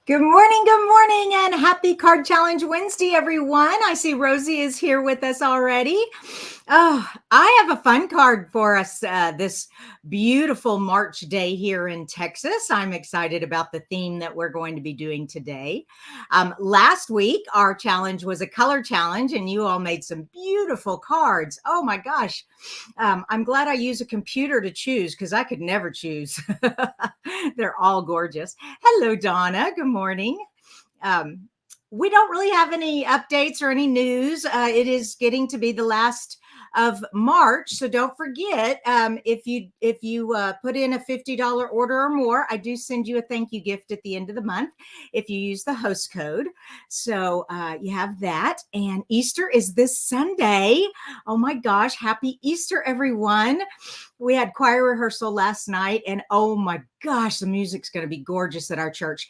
Good morning, and happy Card Challenge Wednesday, everyone. I see Rosie is here with us already. Oh, I have a fun card for us this beautiful March day here in Texas. I'm excited about the theme that we're going to be doing today. Last week, our challenge was a color challenge, and you all made some beautiful cards. Oh my gosh. I'm glad I use a computer to choose because I could never choose. They're all gorgeous. Hello, Donna. Good morning. We don't really have any updates or any news. It is getting to be the last of March, so don't forget, if you put in a $50 order or more, I do send you a thank you gift at the end of the month if you use the host code. So you have that. And Easter is this Sunday. Oh my gosh, happy Easter, everyone. We had choir rehearsal last night, and oh my gosh, the music's going to be gorgeous at our church.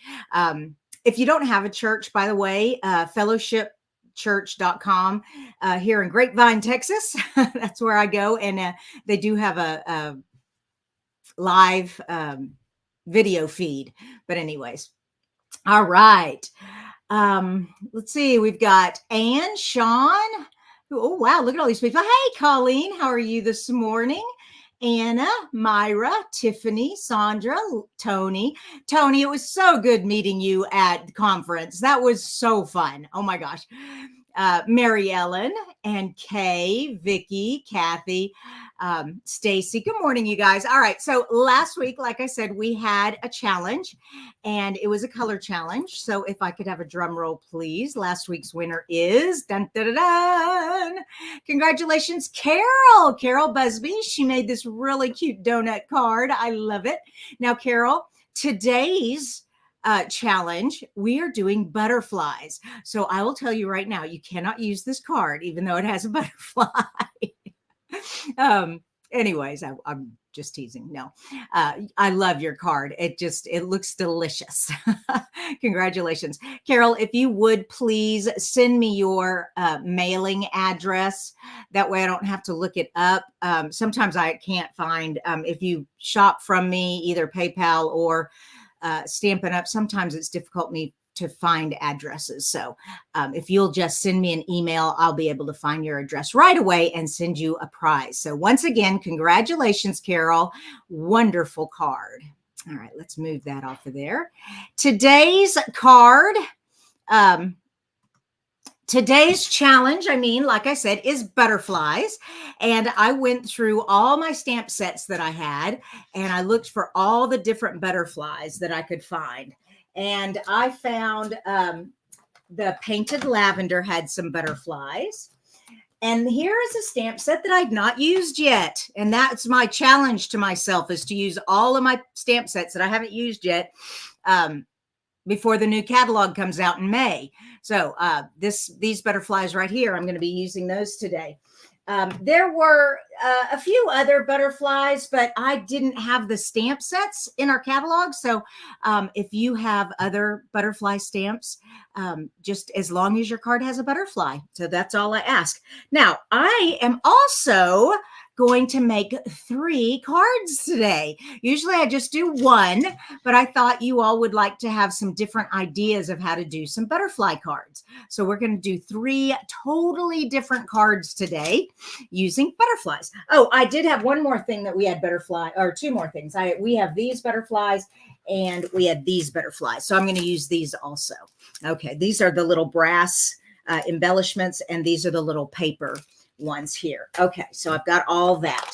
If you don't have a church, by the way, fellowshipchurch.com here in Grapevine, Texas. That's where I go. And they do have a live video feed. But anyways, all right. Let's see. We've got Ann, Sean. Oh, wow. Look at all these people. Hey, Colleen. How are you this morning? Anna, Myra, Tiffany, Sandra, Tony. Tony, it was so good meeting you at the conference. That was so fun. Oh my gosh. Mary Ellen and Kay, Vicky, Kathy, Stacy. Good morning, you guys. All right. So last week, like I said, we had a challenge and it was a color challenge. So if I could have a drum roll, please. Last week's winner is dun, dun, dun, dun. Congratulations, Carol Busby. She made this really cute donut card. I love it. Now, Carol, today's challenge, we are doing butterflies. So I will tell you right now, you cannot use this card, even though it has a butterfly. Anyways, I'm just teasing. No, I love your card. It looks delicious. Congratulations. Carol, if you would please send me your mailing address. That way I don't have to look it up. Sometimes I can't find, if you shop from me, either PayPal or Stampin' Up, sometimes it's difficult to find addresses. So if you'll just send me an email, I'll be able to find your address right away and send you a prize. So once again, congratulations, Carol. Wonderful card. All right, let's move that off of there. Today's card, today's challenge, like I said, is butterflies. And I went through all my stamp sets that I had, and I looked for all the different butterflies that I could find. And I found the painted lavender had some butterflies. And here is a stamp set that I've not used yet. And that's my challenge to myself, is to use all of my stamp sets that I haven't used yet before the new catalog comes out in May. So these butterflies right here, I'm going to be using those today. There were a few other butterflies, but I didn't have the stamp sets in our catalog. So if you have other butterfly stamps, just as long as your card has a butterfly. So that's all I ask. Now, I am also going to make 3 cards today. Usually I just do 1, but I thought you all would like to have some different ideas of how to do some butterfly cards. So we're going to do 3 totally different cards today using butterflies. Oh, I did have one more thing that we had butterfly, or 2 more things. We have these butterflies and we had these butterflies. So I'm going to use these also. Okay, these are the little brass embellishments, and these are the little paper ones here. Okay, so I've got all that.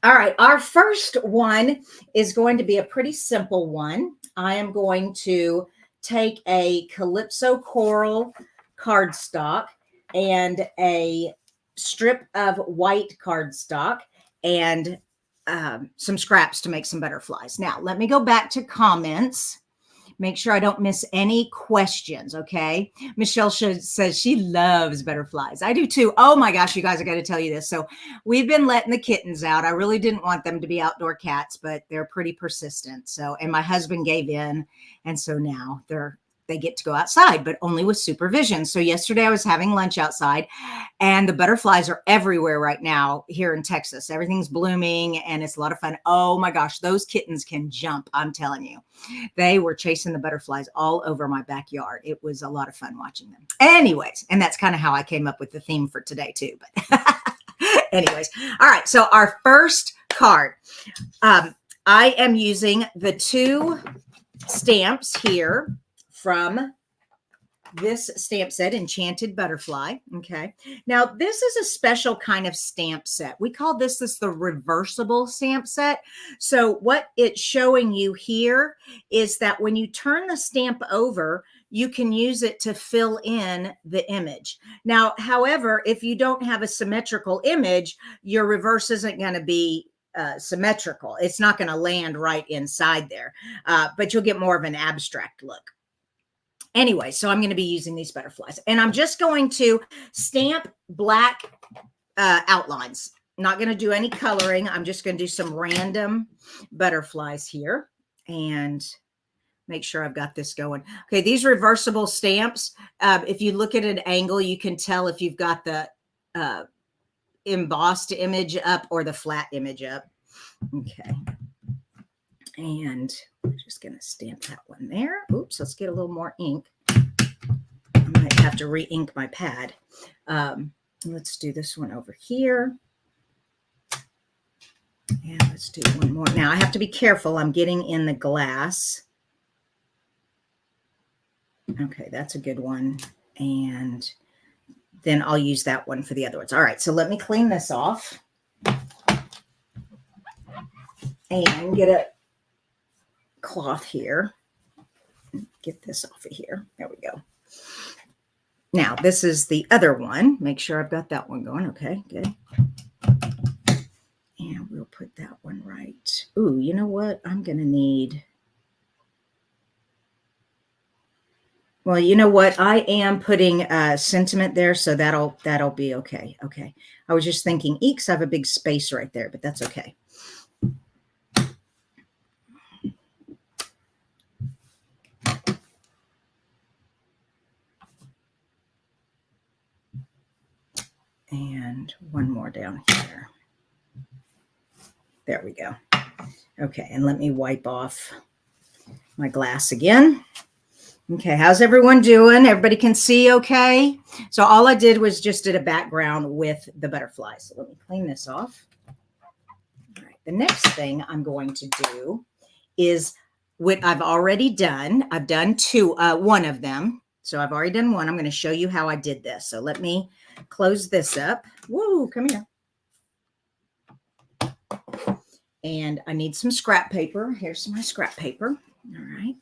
All right, our first one is going to be a pretty simple one. I am going to take a Calypso Coral cardstock and a strip of white cardstock and some scraps to make some butterflies. Now, let me go back to comments. Make sure I don't miss any questions, okay? Michelle says she loves butterflies. I do too. Oh my gosh, you guys, I got to tell you this. So we've been letting the kittens out. I really didn't want them to be outdoor cats, but they're pretty persistent. So, and my husband gave in. And so now they're they get to go outside, but only with supervision. So yesterday I was having lunch outside, and the butterflies are everywhere right now here in Texas. Everything's blooming and it's a lot of fun. Oh my gosh, those kittens can jump. I'm telling you, they were chasing the butterflies all over my backyard. It was a lot of fun watching them. Anyways, and that's kind of how I came up with the theme for today too. But anyways, all right. So our first card, I am using the 2 stamps here from this stamp set, Enchanted Butterfly. Okay. Now, this is a special kind of stamp set. We call this the reversible stamp set. So what it's showing you here is that when you turn the stamp over, you can use it to fill in the image. Now, however, if you don't have a symmetrical image, your reverse isn't going to be symmetrical. It's not going to land right inside there, but you'll get more of an abstract look. Anyway, so I'm going to be using these butterflies, and I'm just going to stamp black outlines. Not going to do any coloring. I'm just going to do some random butterflies here and make sure I've got this going. Okay, these reversible stamps, if you look at an angle, you can tell if you've got the embossed image up or the flat image up. Okay. And I'm just going to stamp that one there. Oops, let's get a little more ink. I might have to re-ink my pad. Let's do this one over here. And let's do one more. Now, I have to be careful. I'm getting in the glass. Okay, that's a good one. And then I'll use that one for the other ones. All right, so let me clean this off. And get a cloth here. Get this off of here. There we go. Now, this is the other one. Make sure I've got that one going. Okay, good. And we'll put that one right. Ooh, you know what? I'm going to need... Well, you know what? I am putting sentiment there, so that'll be okay. Okay. I was just thinking, eeks, I have a big space right there, but that's okay. And one more down here. There we go. Okay, and let me wipe off my glass again. Okay, how's everyone doing? Everybody can see okay? So all I did was just did a background with the butterflies. So let me clean this off. All right, the next thing I'm going to do is what I've already done. I've done one of them. So I've already done one. I'm going to show you how I did this. So let me close this up. Woo, come here. And I need some scrap paper. Here's my scrap paper. All right.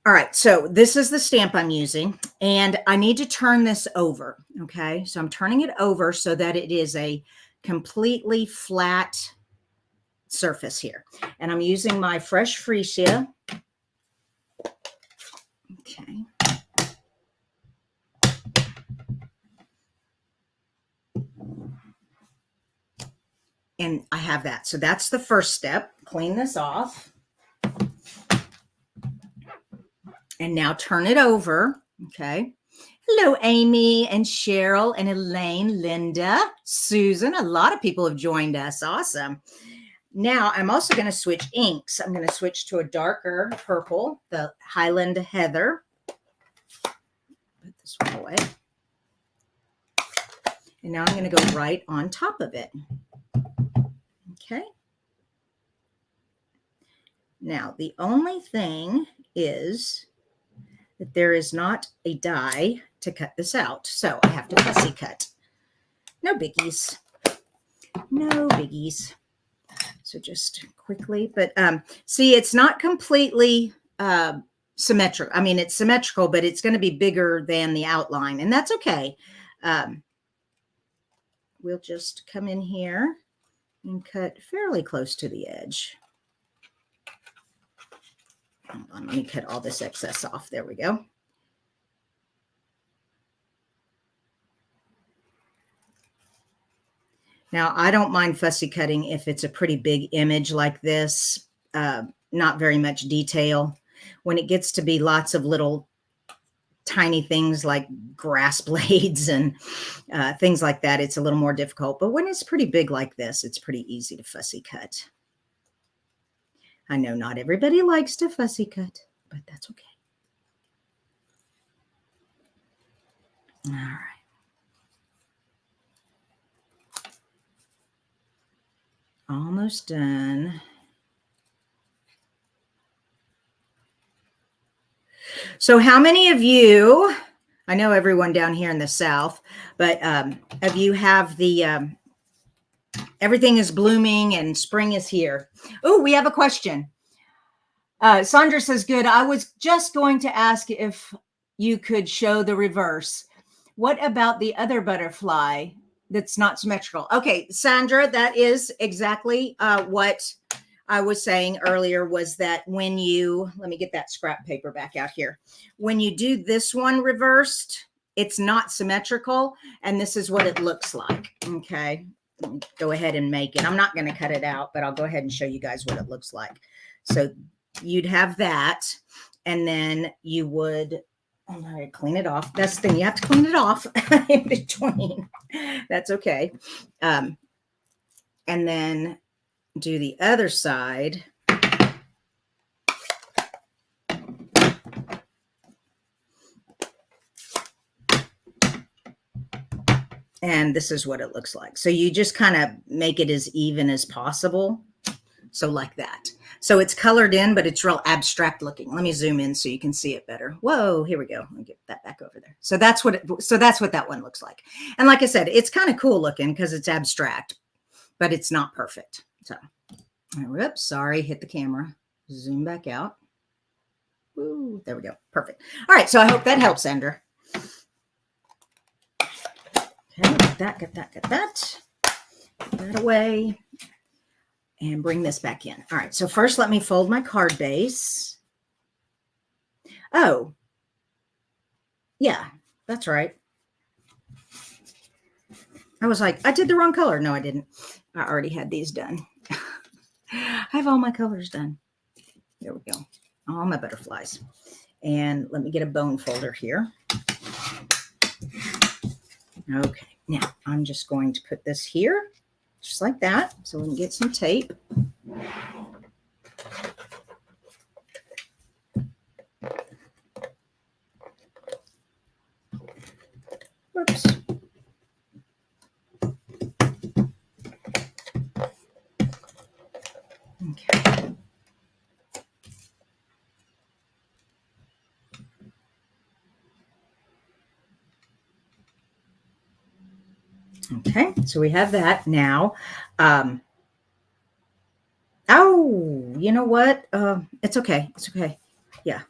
All right. So this is the stamp I'm using, and I need to turn this over. Okay. So I'm turning it over so that it is a completely flat surface here. And I'm using my fresh freesia. Okay. And I have that. So that's the first step. Clean this off. And now turn it over. Okay. Hello, Amy and Cheryl and Elaine, Linda, Susan. A lot of people have joined us. Awesome. Now I'm also going to switch inks. I'm going to switch to a darker purple, the Highland Heather. Put this one away. And now I'm going to go right on top of it. Okay. Now, the only thing is that there is not a die to cut this out. So I have to fussy cut. No biggies. No biggies. So just quickly, but see, it's not completely symmetrical. I mean, it's symmetrical, but it's going to be bigger than the outline, and that's okay. We'll just come in here and cut fairly close to the edge. Hold on, let me cut all this excess off. There we go. Now, I don't mind fussy cutting if it's a pretty big image like this, not very much detail. When it gets to be lots of little tiny things like grass blades and things like that, it's a little more difficult. But when it's pretty big like this, it's pretty easy to fussy cut. I know not everybody likes to fussy cut, but that's okay. All right. Almost done. So how many of you, I know everyone down here in the South, but of you have the, everything is blooming and spring is here. Oh, we have a question. Sandra says, good. I was just going to ask if you could show the reverse. What about the other butterfly that's not symmetrical? Okay, Sandra, that is exactly what I was saying earlier, was that when you, let me get that scrap paper back out here. When you do this one reversed, it's not symmetrical, and this is what it looks like. Okay, go ahead and make it. I'm not going to cut it out, but I'll go ahead and show you guys what it looks like. So you'd have that, and then you would, I'm going to clean it off. That's the thing, you have to clean it off in between. That's okay. And then do the other side. And this is what it looks like. So you just kind of make it as even as possible. So like that. So it's colored in, but it's real abstract looking. Let me zoom in so you can see it better. Whoa, here we go. Let me get that back over there. So that's what that one looks like. And like I said, it's kind of cool looking because it's abstract, but it's not perfect. So, whoops, sorry, hit the camera. Zoom back out. Ooh, there we go. Perfect. All right, so I hope that helps, Sandra. Okay, get that. Put that away. And bring this back in. All right, so first let me fold my card base. Oh, yeah, that's right. I was like, I did the wrong color. No, I didn't. I already had these done. I have all my colors done. There we go. All my butterflies. And let me get a bone folder here. Okay, now I'm just going to put this here, just like that, so we can get some tape. Whoops. Okay. Okay, so we have that now. Oh, you know what? It's okay. It's okay. Yeah.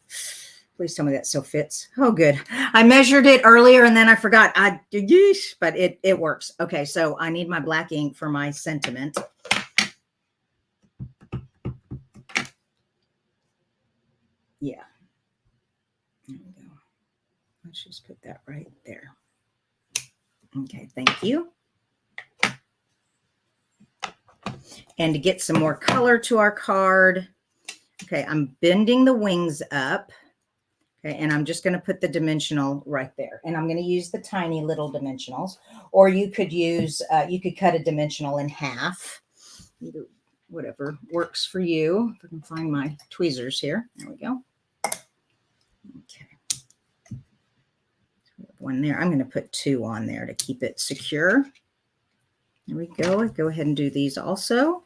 Please tell me that still fits. Oh, good. I measured it earlier and then I forgot. But it works. Okay, so I need my black ink for my sentiment. Yeah. There we go. Let's just put that right there. Okay, thank you. And to get some more color to our card, okay, I'm bending the wings up. Okay, and I'm just going to put the dimensional right there. And I'm going to use the tiny little dimensionals, or you could use, you could cut a dimensional in half. Either, whatever works for you. If I can find my tweezers here. There we go. Okay. One there. I'm going to put two on there to keep it secure. There we go. Go ahead and do these also.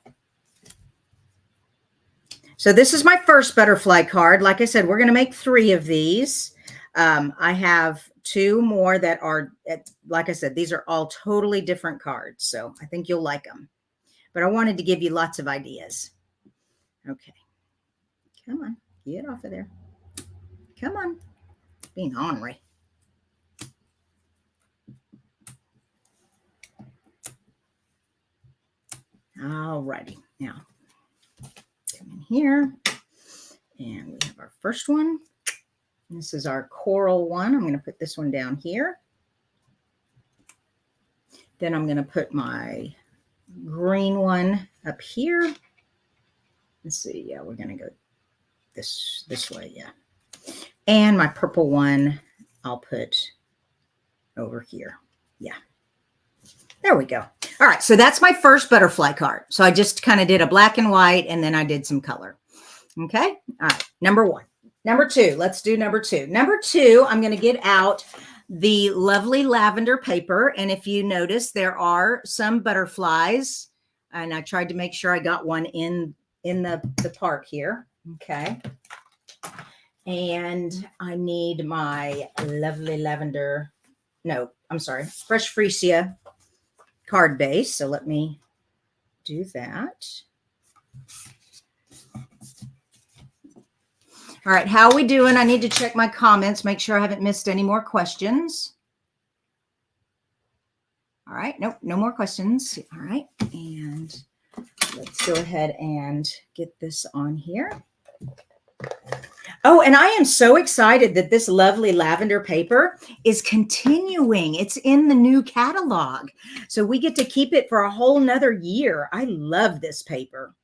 So this is my first butterfly card. Like I said, we're going to make 3 of these. I have 2 more that are, like I said, these are all totally different cards. So I think you'll like them. But I wanted to give you lots of ideas. Okay. Come on. Get off of there. Come on. Being ornery. All righty. Now, come in here. And we have our first one. This is our coral one. I'm going to put this one down here. Then I'm going to put my green one up here. Let's see. Yeah, we're going to go this way, yeah. And my purple one, I'll put over here. Yeah. There we go. All right. So that's my first butterfly card. So I just kind of did a black and white, and then I did some color. Okay. All right. Number one. Number two. Let's do number two. Number two, I'm going to get out the lovely lavender paper. And if you notice, there are some butterflies. And I tried to make sure I got one in the park here. Okay. And I need my lovely lavender. No, I'm sorry. Fresh freesia card base. So let me do that. All right. How are we doing? I need to check my comments, make sure I haven't missed any more questions. All right. Nope. No more questions. All right. And let's go ahead and get this on here. Oh, and I am so excited that this lovely lavender paper is continuing. It's in the new catalog. So we get to keep it for a whole nother year. I love this paper.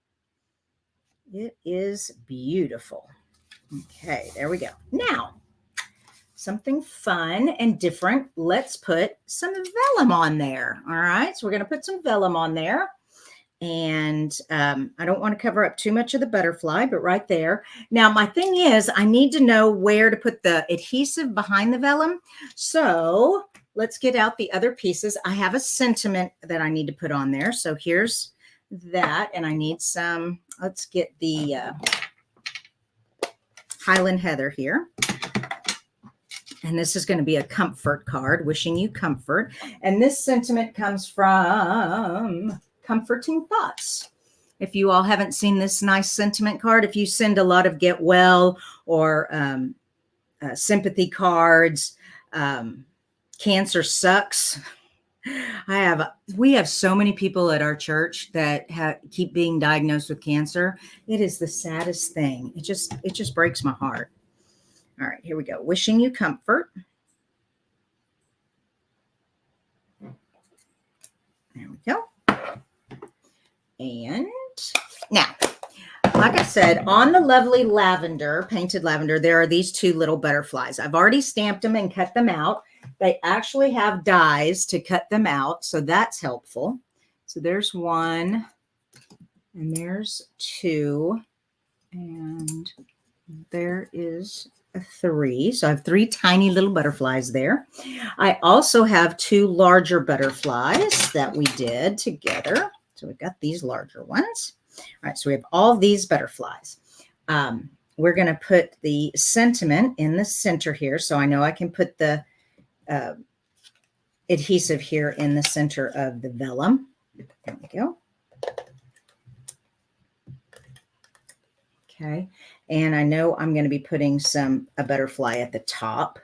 It is beautiful. Okay, there we go. Now, something fun and different. Let's put some vellum on there. All right, so we're going to put some vellum on there. And I don't want to cover up too much of the butterfly, but right there. Now, my thing is, I need to know where to put the adhesive behind the vellum. So let's get out the other pieces. I have a sentiment that I need to put on there. So here's that. And I need some, let's get the Highland Heather here. And this is going to be a comfort card, wishing you comfort. And this sentiment comes from Comforting Thoughts. If you all haven't seen this nice sentiment card, if you send a lot of get well or sympathy cards, cancer sucks. We have so many people at our church that keep being diagnosed with cancer. It is the saddest thing. It just breaks my heart. All right, here we go. Wishing you comfort. There we go. And now, like I said, on the lovely lavender, painted lavender, there are these two little butterflies. I've already stamped them and cut them out. They actually have dies to cut them out, so that's helpful. So there's one, and there's two, and there is a three. So I have three tiny little butterflies there. I also have two larger butterflies that we did together. So we've got these larger ones. All right, so we have all these butterflies. We're going to put the sentiment in the center here. So I know I can put the adhesive here in the center of the vellum. There we go. Okay, and I know I'm going to be putting a butterfly at the top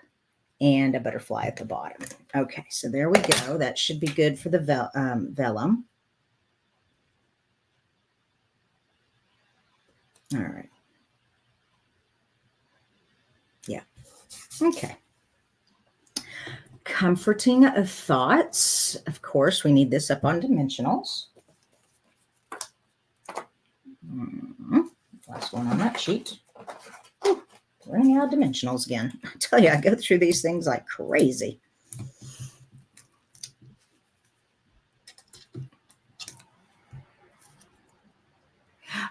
and a butterfly at the bottom. Okay, so there we go. That should be good for the vellum. All right. Yeah. Okay. Comforting of thoughts. Of course, we need this up on dimensionals. Last one on that sheet. Whew, running out of dimensionals again. I tell you, I go through these things like crazy.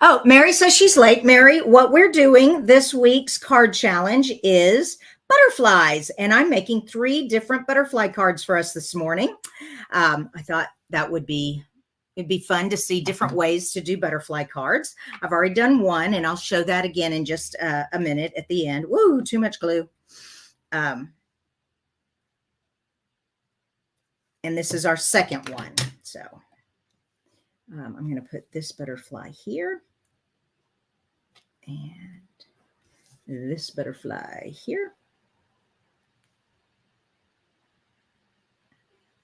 Oh, Mary says she's late. Mary, what we're doing this week's card challenge is butterflies, and I'm making 3 different butterfly cards for us this morning. I thought that it'd be fun to see different ways to do butterfly cards. I've already done one, and I'll show that again in just a minute at the end. Woo, too much glue. And this is our second one. So I'm going to put this butterfly here and this butterfly here.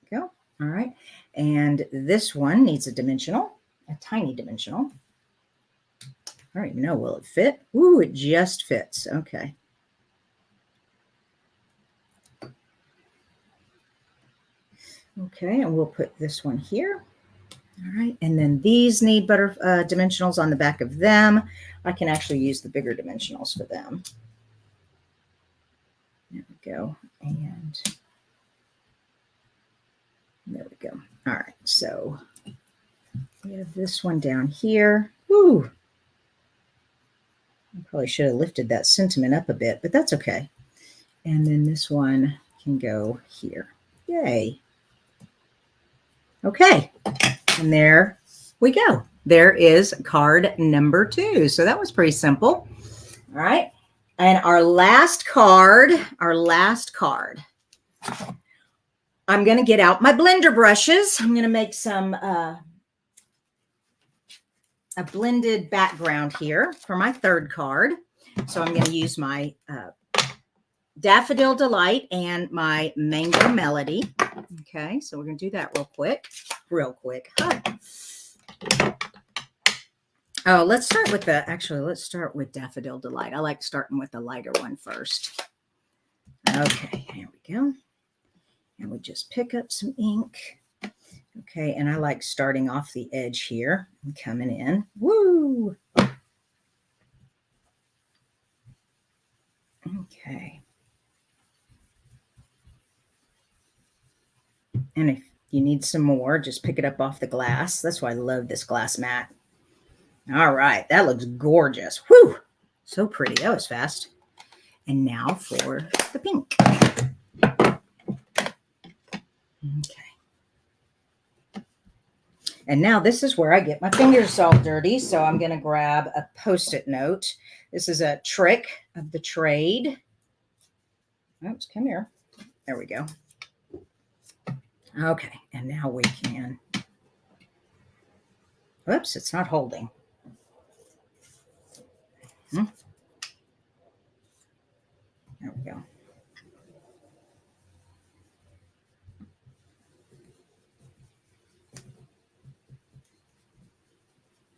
Go. All right. And this one needs a tiny dimensional. I don't even know, will it fit? Ooh, it just fits. Okay. Okay, and we'll put this one here. All right, and then these need better dimensionals on the back of them. I can actually use the bigger dimensionals for them. There we go, and there we go. All right, so we have this one down here. Ooh, I probably should have lifted that sentiment up a bit, but that's okay. And then this one can go here. Yay. Okay, and there we go. There is card number 2. So that was pretty simple. All right. And our last card, I'm going to get out my blender brushes. I'm going to make some a blended background here for my third card. So I'm going to use my Daffodil Delight and my Mango Melody. Okay, so we're going to do that real quick. Oh, let's start with Daffodil Delight. I like starting with the lighter one first. Okay, here we go. And we just pick up some ink. Okay, and I like starting off the edge here and coming in. Woo! Okay. And if you need some more, just pick it up off the glass. That's why I love this glass mat. All right, that looks gorgeous. Whew, so pretty. That was fast. And now for the pink. Okay. And now this is where I get my fingers all dirty. So I'm going to grab a Post-it note. This is a trick of the trade. Oops, come here. There we go. Okay, and now we can. Whoops, it's not holding. There we go.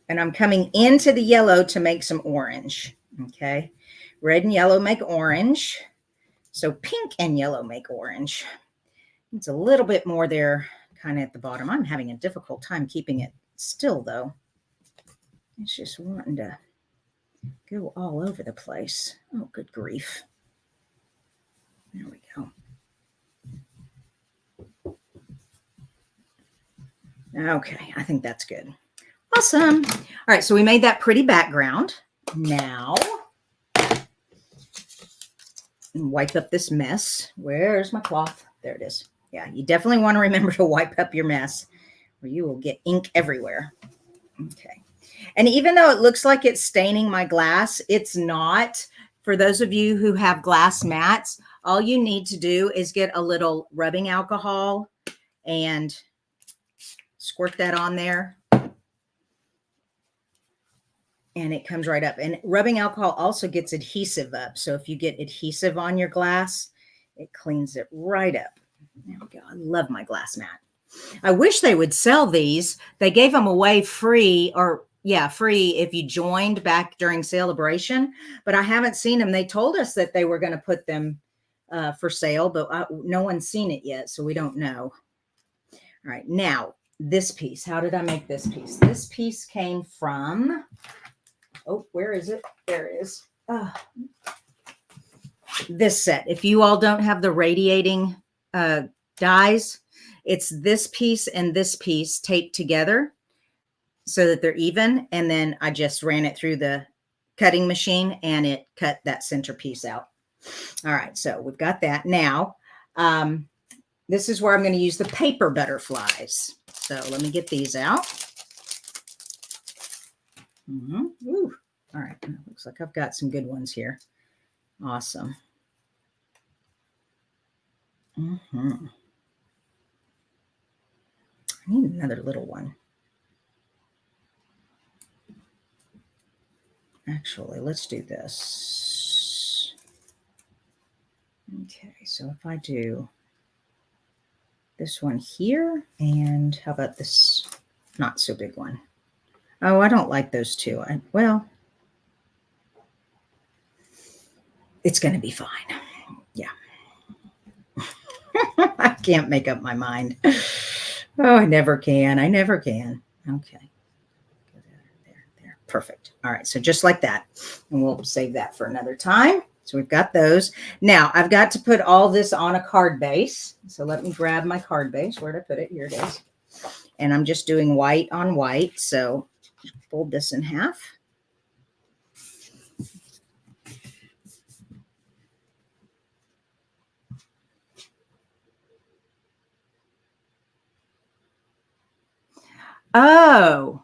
And I'm coming into the yellow to make some orange. Okay, red and yellow make orange. So pink and yellow make orange. It's a little bit more there kind of at the bottom. I'm having a difficult time keeping it still though. It's just wanting to go all over the place. Oh, good grief. There we go. Okay, I think that's good. Awesome. All right, so we made that pretty background. Now, wipe up this mess. Where's my cloth? There it is. Yeah, you definitely want to remember to wipe up your mess or you will get ink everywhere. Okay. And even though it looks like it's staining my glass, it's not. For those of you who have glass mats, all you need to do is get a little rubbing alcohol and squirt that on there. And it comes right up. And rubbing alcohol also gets adhesive up. So if you get adhesive on your glass, it cleans it right up. There we go. I love my glass mat. I wish they would sell these. They gave them away free free if you joined back during Celebration, but I haven't seen them. They told us that they were going to put them for sale, but no one's seen it yet, so we don't know. All right, now this piece. How did I make this piece? This piece came from, oh, where is it? There it is. This set. If you all don't have the radiating dies, it's this piece and this piece taped together so that they're even. And then I just ran it through the cutting machine and it cut that center piece out. All right, so we've got that. Now, this is where I'm going to use the paper butterflies. So let me get these out. Ooh. All right, looks like I've got some good ones here. Awesome. I need another little one. Actually, let's do this. Okay, so if I do this one here, and how about this not so big one? Oh, I don't like those two. Well, it's going to be fine. Yeah. I can't make up my mind. Oh, I never can. Okay. There. Perfect. All right. So just like that. And we'll save that for another time. So we've got those. Now I've got to put all this on a card base. So let me grab my card base. Where'd I put it? Here it is. And I'm just doing white on white. So fold this in half. Oh,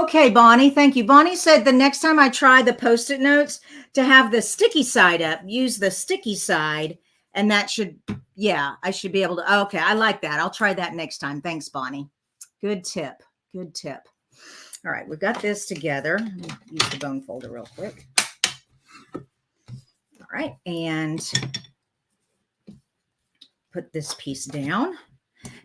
okay, Bonnie. Thank you. Bonnie said the next time I try the Post-it notes to have the sticky side up, use the sticky side, and that should, yeah, I should be able to. Okay, I like that. I'll try that next time. Thanks, Bonnie. Good tip. Good tip. All right, we've got this together. Use the bone folder real quick. All right, and put this piece down.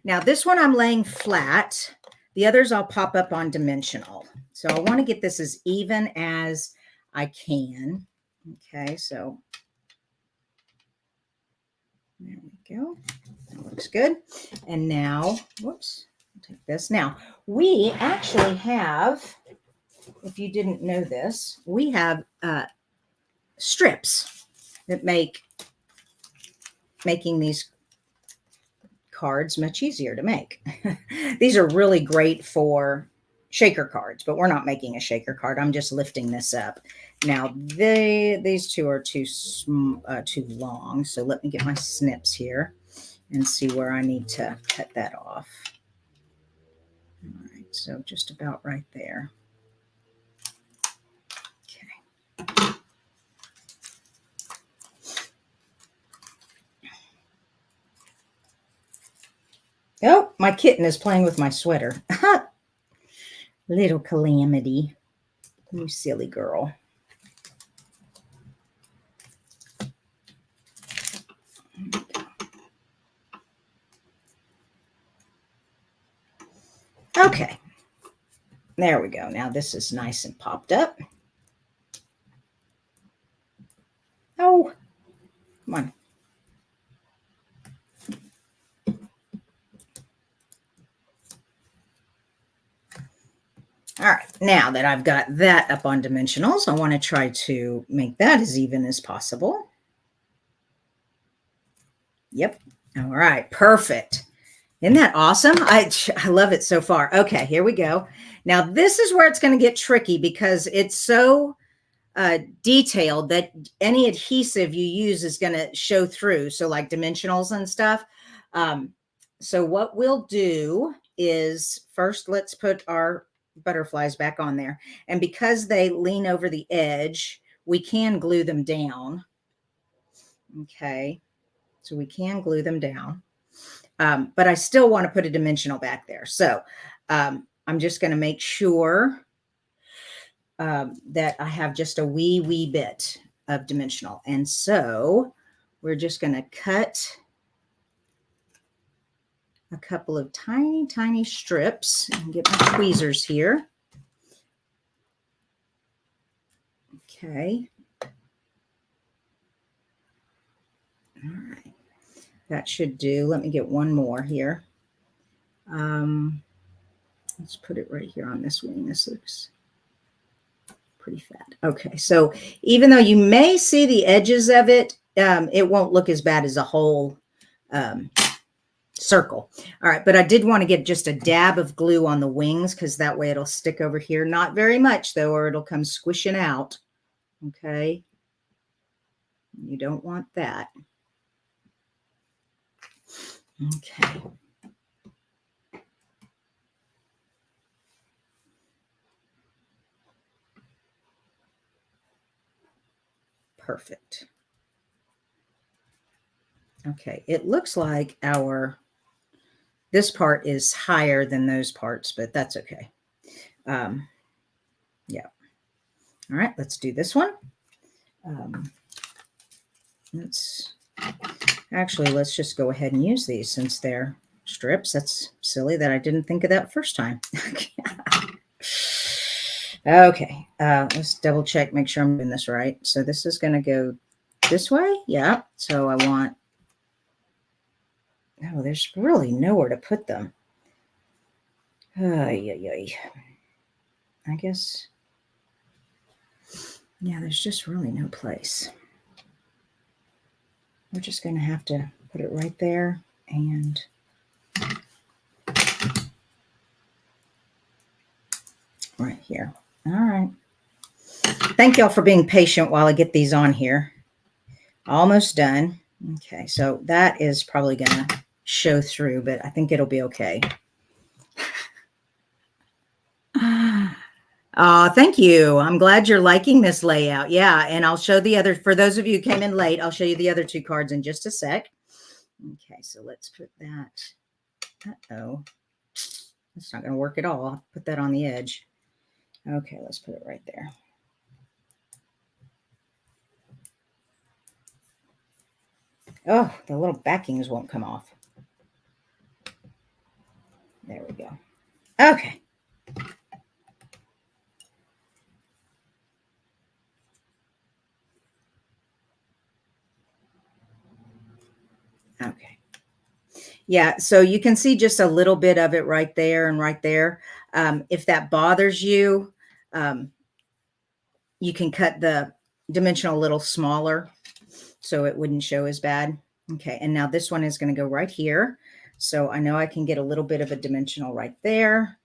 Now this one I'm laying flat. The others I'll pop up on dimensional. So I want to get this as even as I can. Okay, so there we go. That looks good. And now, whoops, I'll take this. Now, we actually have, if you didn't know this, we have strips that make making these cards much easier to make. These are really great for shaker cards, but we're not making a shaker card. I'm just lifting this up. Now these two are too long, so let me get my snips here and see where I need to cut that off. All right, so just about right there. Okay. Oh, my kitten is playing with my sweater. Little Calamity. You silly girl. Okay. There we go. Now this is nice and popped up. Oh, come on. All right, now that I've got that up on dimensionals, I want to try to make that as even as possible. Yep. All right, perfect. Isn't that awesome? I love it so far. Okay, here we go. Now this is where it's going to get tricky because it's so detailed that any adhesive you use is going to show through. So like dimensionals and stuff. So what we'll do is first let's put our butterflies back on there. And because they lean over the edge, we can glue them down. Okay. So we can glue them down. But I still want to put a dimensional back there. So I'm just going to make sure that I have just a wee bit of dimensional. And so we're just going to cut a couple of tiny strips and get my tweezers here. Okay. All right. That should do. Let me get one more here. Let's put it right here on this wing. This looks pretty fat. Okay. So even though you may see the edges of it, it won't look as bad as a whole circle. All right. But I did want to get just a dab of glue on the wings because that way it'll stick over here. Not very much though, or it'll come squishing out. Okay. You don't want that. Okay. Perfect. Okay. It looks like this part is higher than those parts, but that's okay. Yeah. All right. Let's do this one. Let's just go ahead and use these since they're strips. That's silly that I didn't think of that first time. Okay. Let's double check, make sure I'm doing this right. So this is going to go this way. Yeah. So I want, oh, there's really nowhere to put them. Ay, ay, ay. I guess, yeah, there's just really no place. We're just going to have to put it right there and right here. All right. Thank y'all for being patient while I get these on here. Almost done. Okay, so that is probably going to show through, but I think it'll be okay. Thank you. I'm glad you're liking this layout. Yeah, and I'll show the other, for those of you who came in late, I'll show you the other two cards in just a sec. Okay, so let's put that. Uh-oh. That's not going to work at all. I'll put that on the edge. Okay, let's put it right there. Oh, the little backings won't come off. There we go. Okay. Okay. Yeah, so you can see just a little bit of it right there and right there. If that bothers you, you can cut the dimensional a little smaller so it wouldn't show as bad. Okay, and now this one is going to go right here. So I know I can get a little bit of a dimensional right there.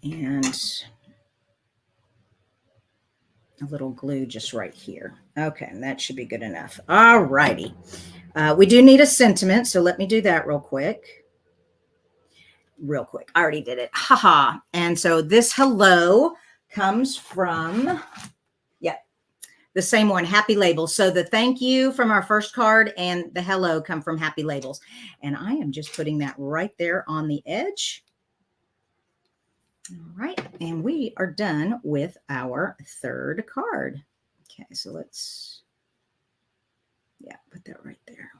And a little glue just right here. Okay, and that should be good enough. All righty. We do need a sentiment, so let me do that real quick. I already did it. Haha. And so this hello comes from, the same one, Happy Labels. So the thank you from our first card and the hello come from Happy Labels. And I am just putting that right there on the edge. All right. And we are done with our third card. Okay. So let's, put that right there.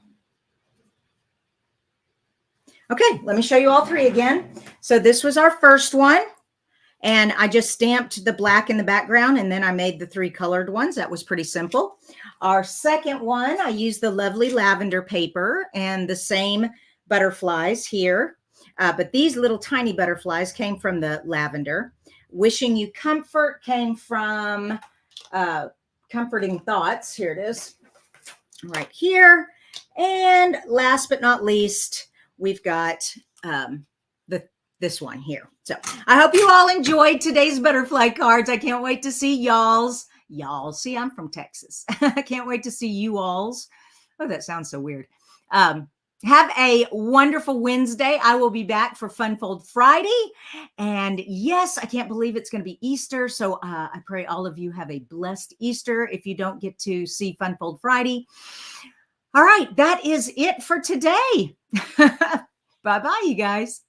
Okay. Let me show you all three again. So this was our first one. And I just stamped the black in the background, and then I made the three colored ones. That was pretty simple. Our second one, I used the lovely lavender paper and the same butterflies here. But these little tiny butterflies came from the lavender. Wishing You Comfort came from Comforting Thoughts. Here it is, right here. And last but not least, we've got this one here. So I hope you all enjoyed today's butterfly cards. I can't wait to see y'all's. Y'all, see, I'm from Texas. I can't wait to see you all's. Oh, that sounds so weird. Have a wonderful Wednesday. I will be back for Funfold Friday. And yes, I can't believe it's going to be Easter. So I pray all of you have a blessed Easter if you don't get to see Funfold Friday. All right, that is it for today. Bye-bye, you guys.